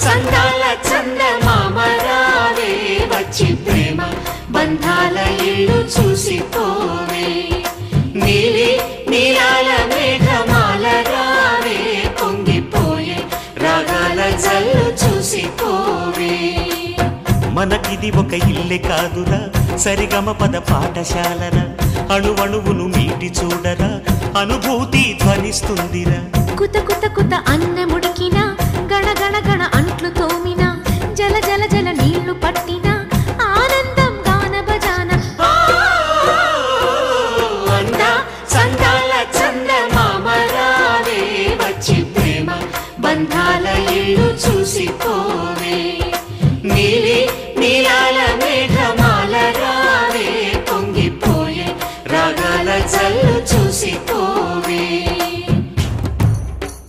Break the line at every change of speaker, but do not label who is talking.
సందాల చందమామ రావే వచ్చి ప్రేమ బంధాల ఇల్లు చూసిపోవే నీలి నీలాల మేఘమాల రావే పొంగిపోయే రాగాల జల్లు చూసిపోవే
మనకిది ఒక ఇల్లే కాదురా సరిగమ పద పాఠశాలరా అణువణువును మీటి చూడరా అనుభూతి ధ్వనిస్తుందిరా
కుత కుత కుత అన్నముడి